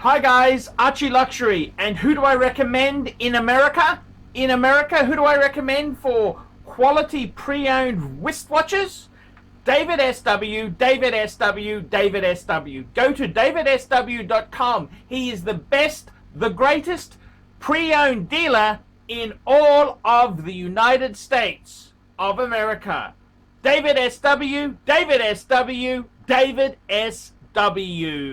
Hi guys, ArchieLuxury, and who do I recommend in America? In America, who do I recommend for quality pre-owned wristwatches? David SW, David SW, David SW. Go to davidsw.com. He is the best, the greatest pre-owned dealer in all of the United States of America. David SW, David SW, David SW.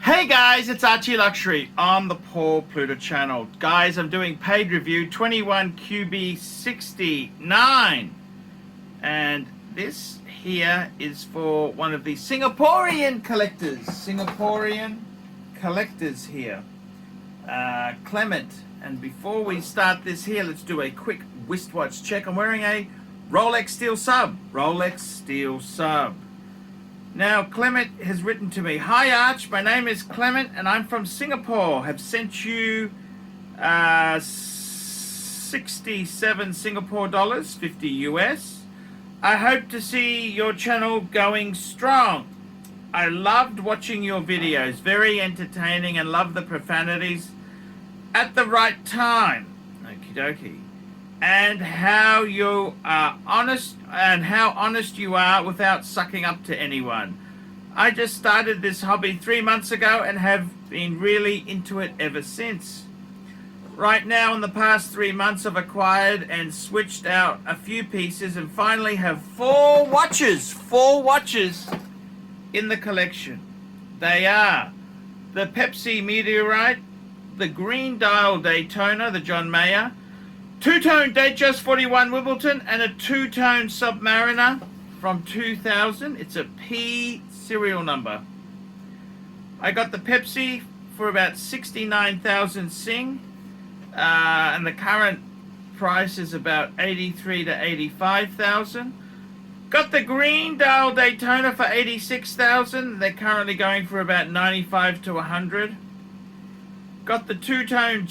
Hey guys, it's ArchieLuxury on the Paul Pluta channel. Guys, I'm doing paid review 21QB69, and this here is for one of the Singaporean collectors here, Clement. And before we start this here, let's do a quick wristwatch check. I'm wearing a Rolex Steel Sub. Now, Clement has written to me, "Hi Arch, my name is Clement and I'm from Singapore. Have sent you 67 Singapore dollars, 50 US. I hope to see your channel going strong. I loved watching your videos, very entertaining, and love the profanities at the right time." Okie dokie. And how you are honest, and how honest you are without sucking up to anyone. I just started this hobby 3 months ago and have been really into it ever since. Right now, in the past 3 months, I've acquired and switched out a few pieces and finally have four watches in the collection. They are the Pepsi Meteorite, the Green Dial Daytona, the John Mayer, two-tone Datejust 41 Wimbledon, and a two-tone Submariner from 2000. It's a P serial number. I got the Pepsi for about 69,000 Sing, and the current price is about 83 to 85,000. Got the Green Dial Daytona for 86,000. They're currently going for about 95 to 100. Got the two-tone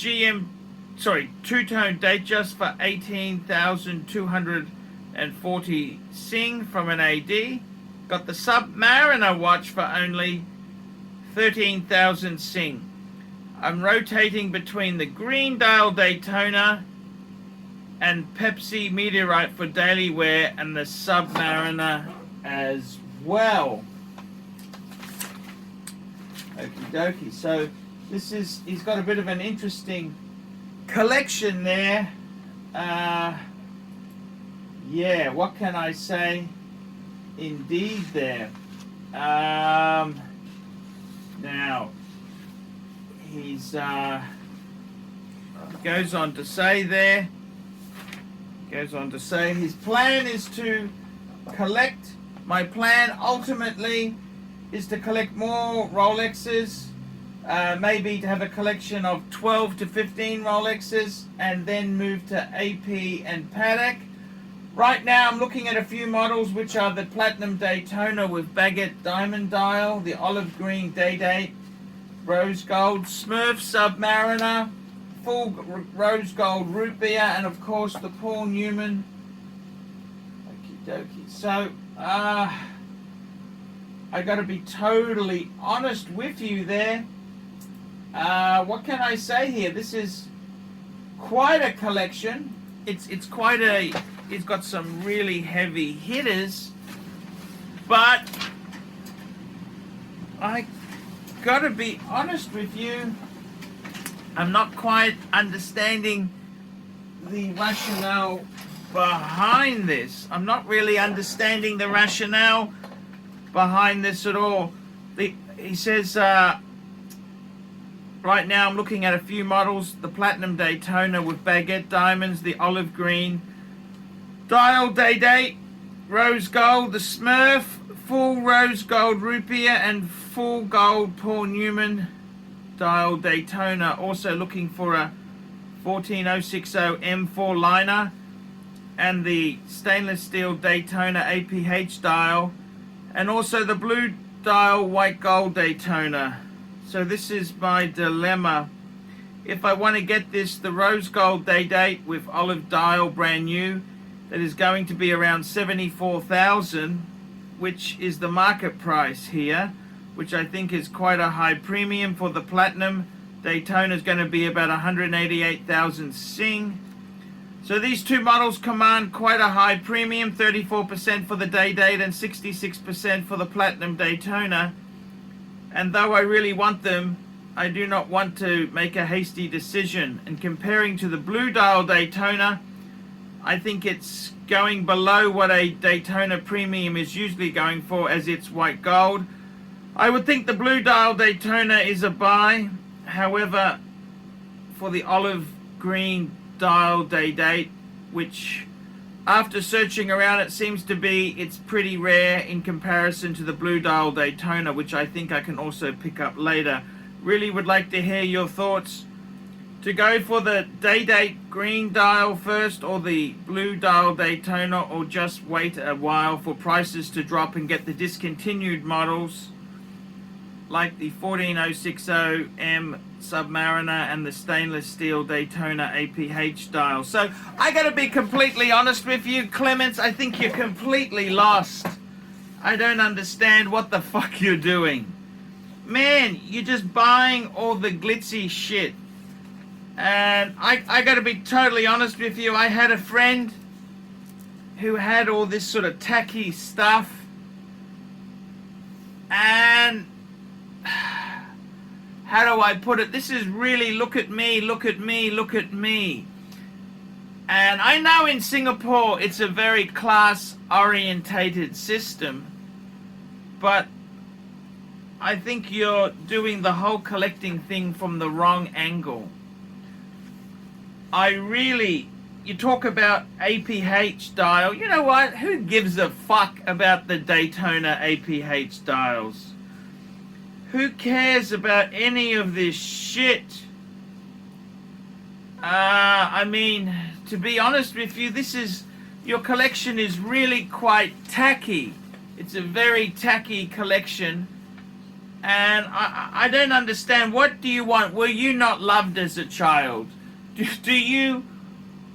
two-tone Datejust for 18,240 Sing from an AD. Got the Submariner watch for only 13,000 Sing. I'm rotating between the Green Dial Daytona and Pepsi Meteorite for daily wear, and the Submariner as well. Okie dokie. So this is, he's got a bit of an interesting collection there. Yeah, what can I say? Indeed there. Now he's goes on to say there, his plan is to collect, my plan ultimately is to collect more Rolexes, maybe to have a collection of 12 to 15 Rolexes, and then move to AP and Patek. Right now I'm looking at a few models, which are the Platinum Daytona with baguette diamond dial, the olive green Day-Date, rose gold Smurf Submariner, full rose gold root beer, and of course the Paul Newman. Okie dokie. So I got to be totally honest with you there. What can I say here? This is quite a collection. It's quite a. It's got some really heavy hitters, but I got to be honest with you. I'm not quite understanding the rationale behind this. I'm not really understanding the rationale behind this at all. He says. Right now I'm looking at a few models, the Platinum Daytona with baguette diamonds, the olive green dial Day-Date, rose gold, the Smurf, full rose gold root beer, and full gold Paul Newman dial Daytona. Also looking for a 14060 M4 liner, and the stainless steel Daytona APH dial, and also the blue dial white gold Daytona. So this is my dilemma. If I want to get this, the rose gold Day-Date with olive dial brand new, that is going to be around 74,000. which is the market price here, which I think is quite a high premium for the Platinum. Daytona is going to be about 188,000 Sing. So these two models command quite a high premium, 34% for the day date and 66% for the Platinum Daytona. And though I really want them, I do not want to make a hasty decision. And comparing to the Blue Dial Daytona, I think it's going below what a Daytona Premium is usually going for, as it's white gold. I would think the Blue Dial Daytona is a buy. However, for the olive green dial day date, which after searching around it seems to be, it's pretty rare in comparison to the Blue Dial Daytona, which I think I can also pick up later. Really would like to hear your thoughts. To go for the day date green dial first, or the Blue Dial Daytona, or just wait a while for prices to drop and get the discontinued models like the 14060M Submariner and the stainless steel Daytona APH dial. So I gotta be completely honest with you, Clements, I think you're completely lost. I don't understand what the fuck you're doing. Man, you're just buying all the glitzy shit. And I gotta be totally honest with you, I had a friend who had all this sort of tacky stuff, and how do I put it? This is really look at me, look at me, look at me. And I know in Singapore it's a very class orientated system, but I think you're doing the whole collecting thing from the wrong angle. You talk about APH dial. You know what? Who gives a fuck about the Daytona APH dials? Who cares about any of this shit? I mean, to be honest with you, your collection is really quite tacky. It's a very tacky collection. And I don't understand. What do you want? Were you not loved as a child? Do you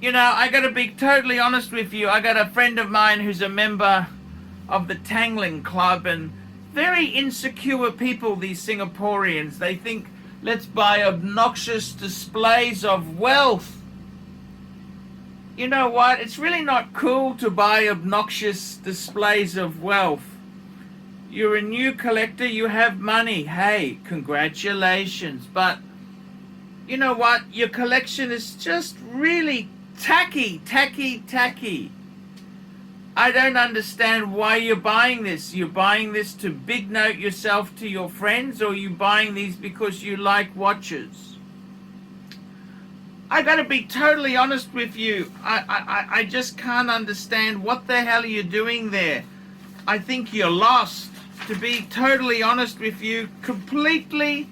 know, I gotta be totally honest with you. I got a friend of mine who's a member of the Tangling Club, and very insecure people, these Singaporeans. They think, let's buy obnoxious displays of wealth. You know what? It's really not cool to buy obnoxious displays of wealth. You're a new collector, you have money. Hey, congratulations. But you know what? Your collection is just really tacky. I don't understand why you're buying this. You're buying this to big note yourself to your friends, or you buying these because you like watches? I gotta be totally honest with you. I just can't understand what the hell you're doing there. I think you're lost. To be totally honest with you, completely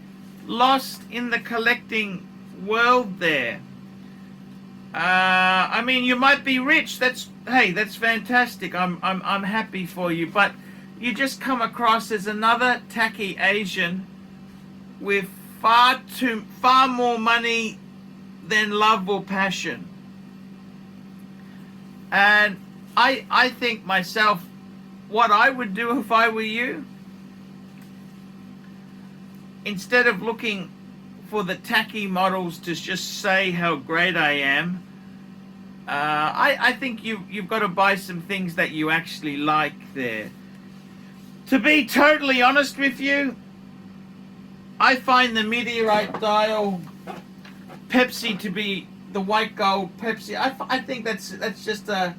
lost in the collecting world there. I mean, you might be rich. That's fantastic. I'm happy for you, but you just come across as another tacky Asian with far more money than love or passion. And I think myself, what I would do if I were you, instead of looking for the tacky models to just say how great I am, I think you've got to buy some things that you actually like there. To be totally honest with you, I find the meteorite dial Pepsi to be the white gold Pepsi. I think that's just I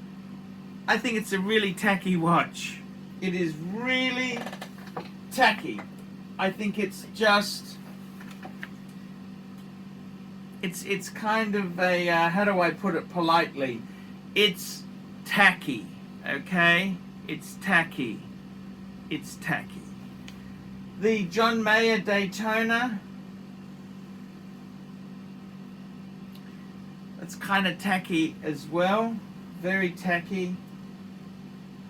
think it's a really tacky watch. It is really tacky. I think it's just, it's kind of a, how do I put it politely? It's tacky, okay? It's tacky. It's tacky. The John Mayer Daytona, it's kind of tacky as well. Very tacky.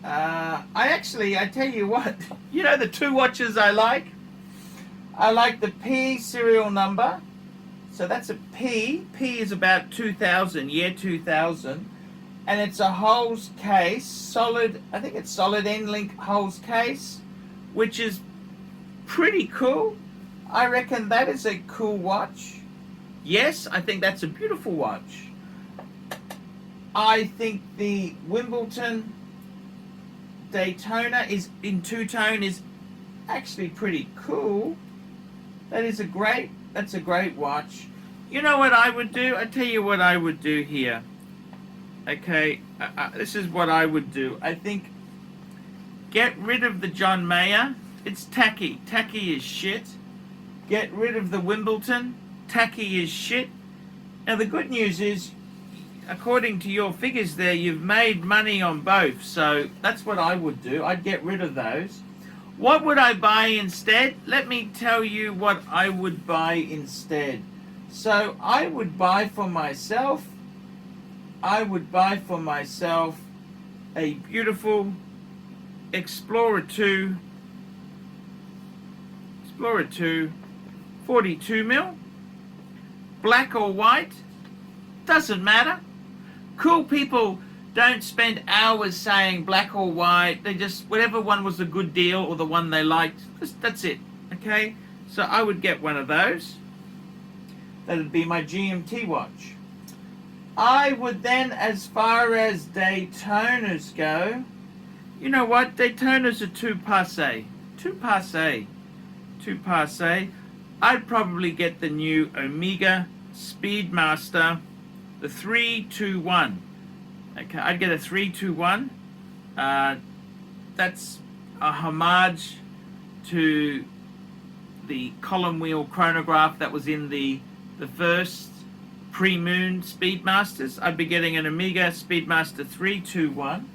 I tell you what, you know the two watches I like? I like the P serial number. So that's a P. P is about 2000, year 2000. and it's a Holes case, solid, I think it's solid end-link Holes case, which is pretty cool. I reckon that is a cool watch. Yes, I think that's a beautiful watch. I think the Wimbledon Daytona is in two-tone is actually pretty cool. That's a great watch. You know what I would do? I tell you what I would do here. Okay, this is what I would do. I think get rid of the John Mayer. It's tacky. Tacky is shit. Get rid of the Wimbledon. Tacky is shit. Now the good news is, according to your figures there, you've made money on both. So that's what I would do. I'd get rid of those. What would I buy instead? Let me tell you what I would buy instead. So I would buy for myself a beautiful Explorer 2 42 mil, black or white, doesn't matter. Cool people don't spend hours saying black or white. They just, whatever one was a good deal or the one they liked, that's it. Okay, so I would get one of those. That'd be my GMT watch. I would then, as far as Daytonas go, you know what? Daytonas are too passe. I'd probably get the new Omega Speedmaster, the 321. Okay, I'd get a 321. That's a homage to the column wheel chronograph that was in the first pre-moon Speedmasters. I'd be getting an Omega Speedmaster 321.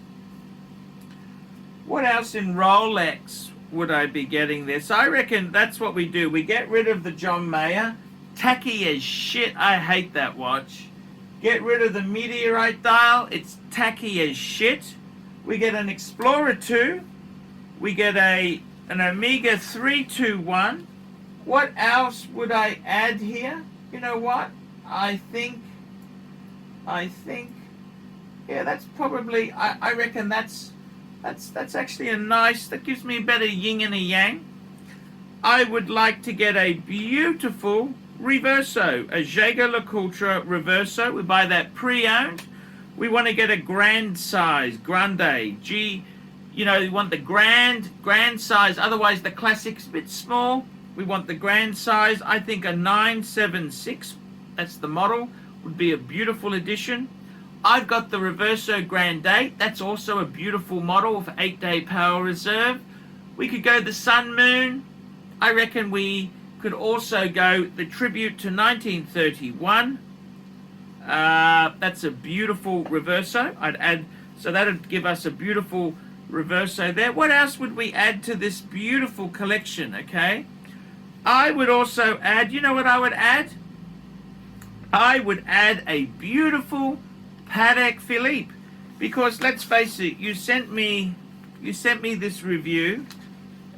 What else in Rolex would I be getting there? So I reckon that's what we do. We get rid of the John Mayer. Tacky as shit. I hate that watch. Get rid of the Meteorite dial. It's tacky as shit. We get an Explorer 2. We get an Omega 321. What else would I add here? You know what? I think, yeah, that's probably, I reckon that's actually a nice, that gives me a better yin and a yang. I would like to get a beautiful Reverso, a Jaeger LeCoultre Reverso. We buy that pre-owned. We want to get a grand size, grande, you know, you want the grand size, otherwise the classic's a bit small. We want the grand size. I think a 976, that's the model, would be a beautiful addition. I've got the Reverso Grande 8. That's also a beautiful model with 8-day power reserve. We could go the Sun Moon. I reckon we could also go the Tribute to 1931. That's a beautiful Reverso. I'd add, so that would give us a beautiful Reverso there. What else would we add to this beautiful collection? Okay, I would also add, you know what I would add? I would add a beautiful Patek Philippe, because let's face it, you sent me this review,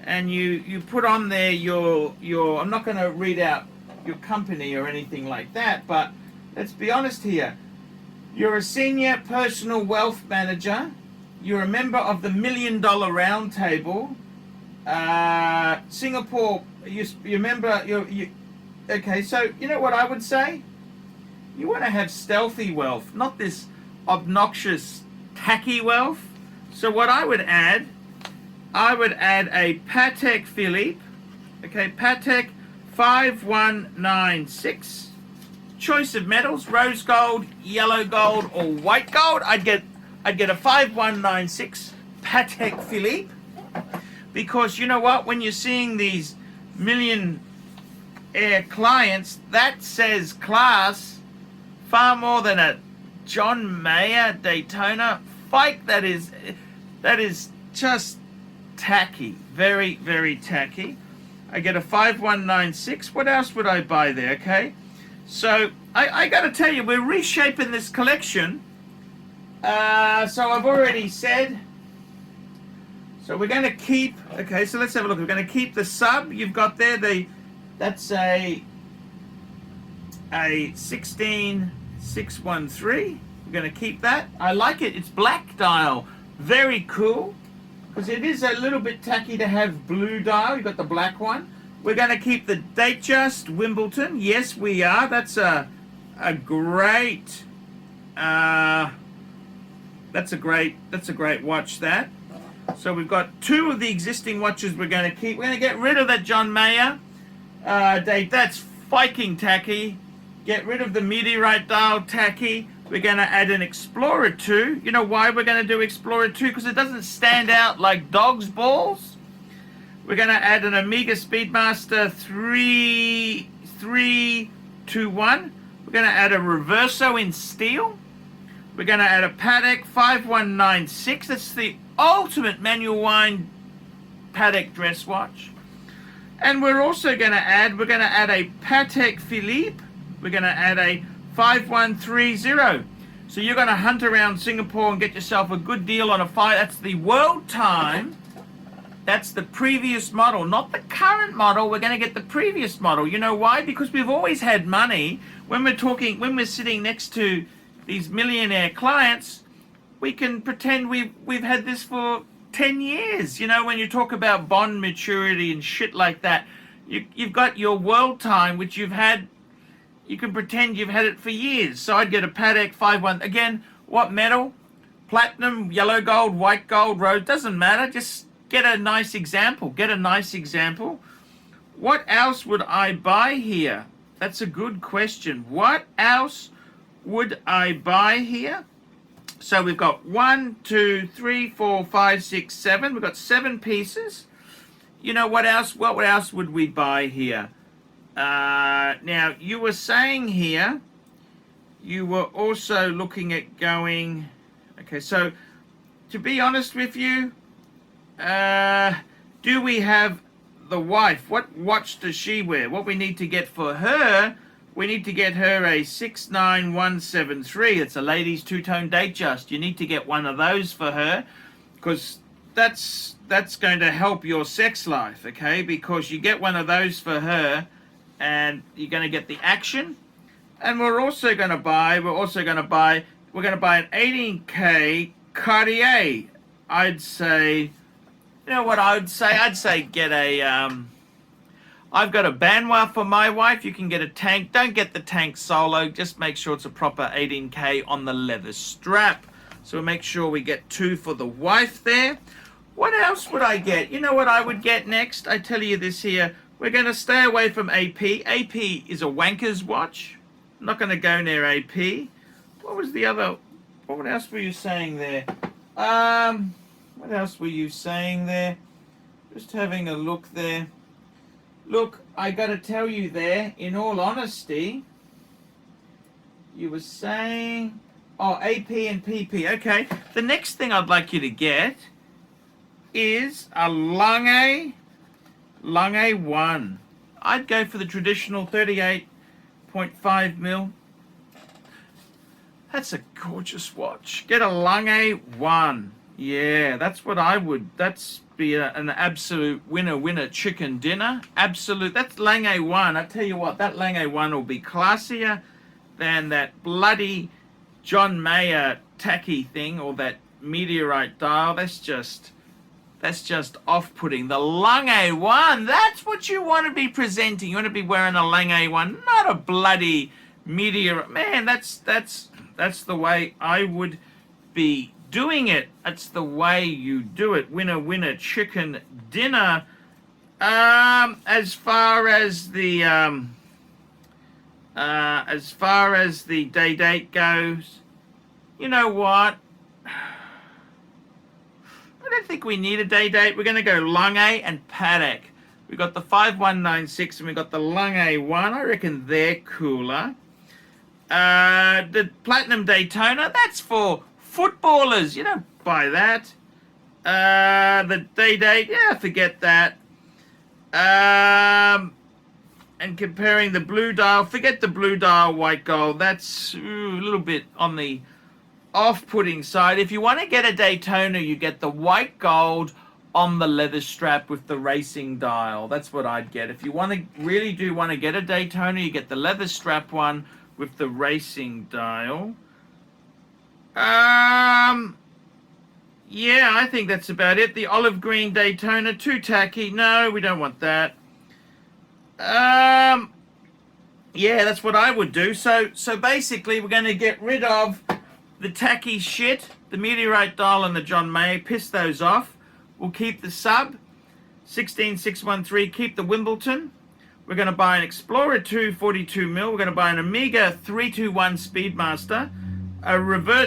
and you put on there your I'm not going to read out your company or anything like that, but let's be honest here. You're a senior personal wealth manager. You're a member of the $1 Million Round Table. Singapore. You remember? Okay. So you know what I would say? You want to have stealthy wealth, not this obnoxious, tacky wealth. So what I would add a Patek Philippe, okay, Patek 5196. Choice of metals: rose gold, yellow gold, or white gold. I'd get a 5196 Patek Philippe, because you know what? When you're seeing these millionaire clients, that says class far more than a John Mayer Daytona. Fike, that is just tacky. Very, very tacky. I get a 5196. What else would I buy there? Okay, so I got to tell you, we're reshaping this collection. So I've already said. So we're going to keep. Okay, so let's have a look. We're going to keep the sub. You've got there that's a 16613. We're going to keep that. I like it. It's black dial. Very cool. Because it is a little bit tacky to have blue dial. You've got the black one. We're going to keep the Datejust Wimbledon. Yes, we are. That's a great... that's a great watch, that. So we've got 2 of the existing watches we're going to keep. We're going to get rid of that John Mayer date. That's fucking tacky. Get rid of the Meteorite dial, tacky. We're going to add an Explorer 2. You know why we're going to do Explorer 2? Because it doesn't stand out like dog's balls. We're going to add an Omega Speedmaster 3321. We're going to add a Reverso in steel. We're going to add a Patek 5196. That's the ultimate manual wind Patek dress watch. And we're also going to add a Patek Philippe. We're going to add a 5130. So you're going to hunt around Singapore and get yourself a good deal on a that's the world time. That's the previous model, not the current model. We're going to get the previous model. You know why? Because we've always had money. When we're sitting next to these millionaire clients, we can pretend we've had this for 10 years. You know, when you talk about bond maturity and shit like that, you've got your world time, which you've had. You can pretend you've had it for years. So I'd get a Patek 51. Again, what metal? Platinum, yellow gold, white gold, rose. Doesn't matter. Just get a nice example. Get a nice example. What else would I buy here? That's a good question. What else would I buy here? So we've got 1, 2, 3, 4, 5, 6, 7. We've got 7 pieces. You know what else? What else would we buy here? Now, you were saying here, you were also looking at going... Okay, so to be honest with you, do we have the wife? What watch does she wear? What we need to get for her, we need to get her a 69173. It's a ladies two-tone Datejust. You need to get one of those for her, because that's going to help your sex life, okay? Because you get one of those for her, and you're going to get the action. And we're also going to buy an 18K Cartier. I'd say, you know what I'd say? I'd say get a, I've got a Banois for my wife. You can get a tank. Don't get the tank solo. Just make sure it's a proper 18K on the leather strap. So we'll make sure we get 2 for the wife there. What else would I get? You know what I would get next? I tell you this here. We're going to stay away from AP. AP is a wanker's watch. I'm not going to go near AP. What else were you saying there? What else were you saying there? Just having a look there. Look, I got to tell you there, in all honesty, you were saying... Oh, AP and PP. Okay. The next thing I'd like you to get is a Lange 1. I'd go for the traditional 38.5 mil. That's a gorgeous watch. Get a Lange 1. Yeah, that's what I would. That's be an absolute winner chicken dinner. Absolute. That's Lange 1. I tell you what, that Lange 1 will be classier than that bloody John Mayer tacky thing or that meteorite dial. That's just off-putting. The Lange 1, that's what you want to be presenting. You want to be wearing a Lange 1, not a bloody meteorite. Man, that's the way I would be doing it. That's the way you do it. Winner chicken dinner. As far as the day date goes, you know what? I don't think we need a day date. We're going to go Lange and Patek. We've got the 5196 and we've got the Lange 1. I reckon they're cooler. The Platinum Daytona, that's for footballers. You don't buy that. The day date, yeah, forget that. And comparing the blue dial, forget the blue dial white gold. That's a little bit on the off-putting side. If you want to get a Daytona, you get the white gold on the leather strap with the racing dial. That's what I'd get. If you want to really do want to get a Daytona, you get the leather strap one with the racing dial. Yeah, I think that's about it. The olive green Daytona, too tacky. No, we don't want that. Yeah, that's what I would do. So basically, we're going to get rid of the tacky shit, the meteorite dial and the John May. Piss those off. We'll keep the sub 16613. Keep the Wimbledon. We're going to buy an Explorer 2 42mm. We're going to buy an Amiga 321 Speedmaster, a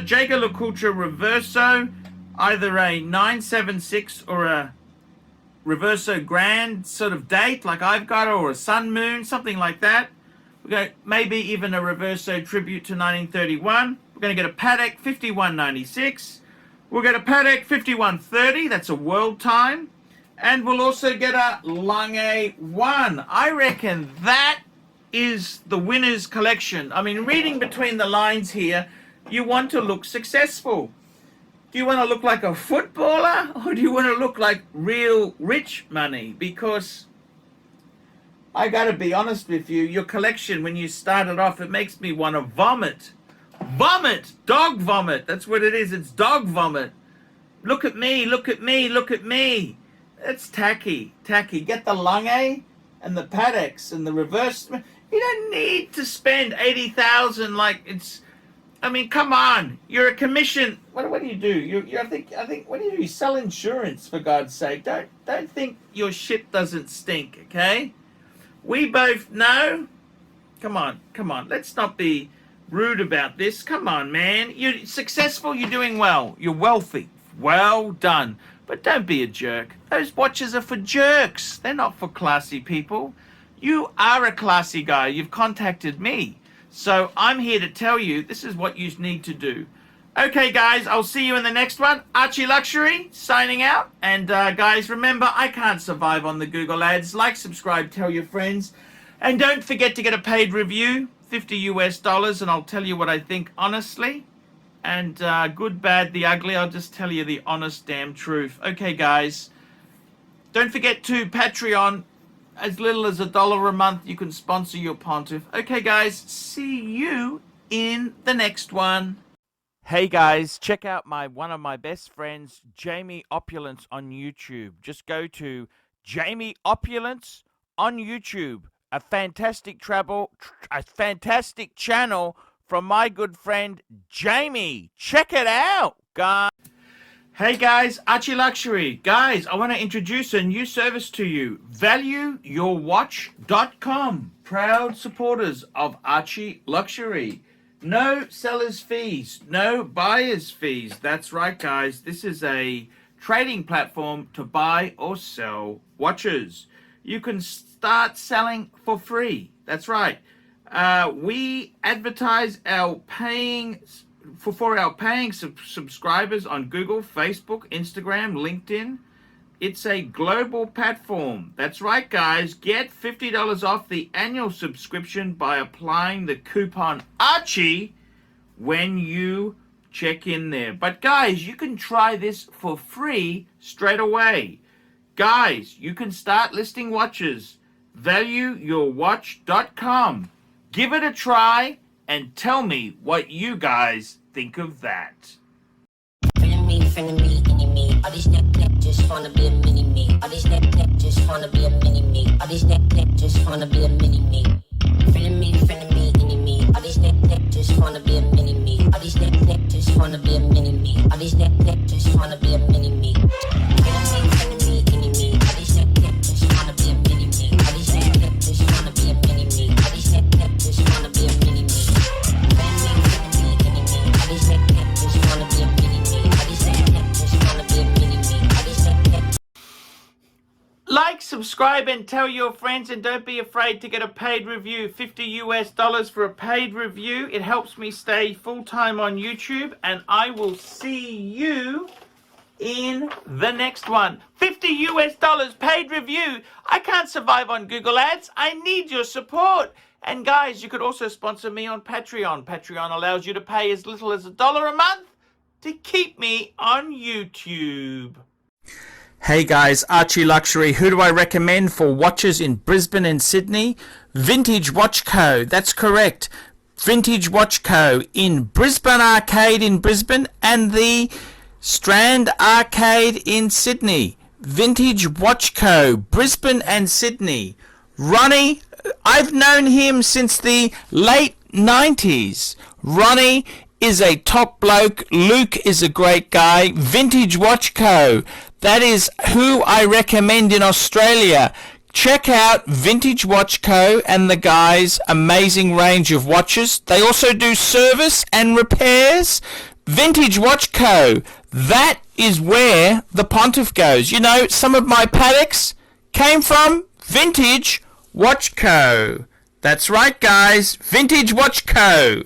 Jaeger LeCoultre Reverso, either a 976 or a Reverso Grand sort of date like I've got, or a Sun Moon, something like that. We're going to maybe even a Reverso tribute to 1931. We're going to get a Patek 5196. We'll get a Patek 5130. That's a world time. And we'll also get a Lange 1. I reckon that is the winner's collection. I mean, reading between the lines here, you want to look successful. Do you want to look like a footballer, or do you want to look like real rich money? Because I got to be honest with you, your collection, when you started off, it makes me want to vomit. Vomit! Dog vomit! That's what it is. It's dog vomit. Look at me, look at me, look at me. It's tacky, tacky. Get the Lange and the Pateks and the reverse. You don't need to spend 80,000 like it's... I mean, come on. You're a commission. What do you do? I think. What do? You sell insurance, for God's sake. Don't think your shit doesn't stink. Okay? We both know. Come on. Let's not be rude about this. Come on, man. You're successful. You're doing well. You're wealthy. Well done. But don't be a jerk. Those watches are for jerks. They're not for classy people. You are a classy guy. You've contacted me. So I'm here to tell you this is what you need to do. Okay, guys, I'll see you in the next one. ArchieLuxury signing out. And guys, remember, I can't survive on the Google ads. Like, subscribe, tell your friends. And don't forget to get a paid review, $50 US, and I'll tell you what I think honestly. And good, bad, the ugly, I'll just tell you the honest damn truth. Okay, guys, don't forget to Patreon. As little as $1 a month, you can sponsor your Pontiff. Okay, guys, see you in the next one. Hey, guys, check out one of my best friends, Jamie Opulence, on YouTube. Just go to Jamie Opulence on YouTube. A fantastic channel from my good friend, Jamie. Check it out, guys. Hey guys, ArchieLuxury. Guys, I want to introduce a new service to you. ValueYourWatch.com. Proud supporters of ArchieLuxury. No seller's fees, no buyer's fees. That's right, guys. This is a trading platform to buy or sell watches. You can start selling for free. That's right. We advertise our paying... For our paying subscribers on Google, Facebook, Instagram, LinkedIn. It's a global platform. That's right, guys. Get $50 off the annual subscription by applying the coupon Archie when you check in there. But guys, you can try this for free straight away. Guys, you can start listing watches. ValueYourWatch.com. Give it a try and tell me what you guys think of that. All these neck just wanna be a mini me. All these neck just wanna be a mini me. All these neck just wanna be a mini me. Feeling me, any me. All these neck just wanna be a mini me. All these neck just wanna be a mini me. All these neck just wanna be a mini me. Feeling me, any me. All these neck just wanna be a mini me. All these neck just wanna be a mini me. All these neck just wanna be a mini me. Feeling me, any me. All these neck just wanna be a mini me. All these neck just wanna be a mini me. All these neck. Like, subscribe, and tell your friends, and don't be afraid to get a paid review. $50 for a paid review. It helps me stay full-time on YouTube, and I will see you in the next one. $50 paid review. I can't survive on Google Ads. I need your support. And guys, you could also sponsor me on Patreon. Patreon allows you to pay as little as $1 a month to keep me on YouTube. Hey guys, ArchieLuxury. Who do I recommend for watches in Brisbane and Sydney? Vintage Watch Co. That's correct. Vintage Watch Co. in Brisbane Arcade in Brisbane and the Strand Arcade in Sydney. Vintage Watch Co. Brisbane and Sydney. Ronnie, I've known him since the late 90s. Ronnie is a top bloke. Luke is a great guy. Vintage Watch Co. That is who I recommend in Australia. Check out Vintage Watch Co. and the guys' amazing range of watches. They also do service and repairs. Vintage Watch Co. That is where the Pontiff goes. You know, some of my Paddocks came from Vintage Watch Co. That's right, guys. Vintage Watch Co.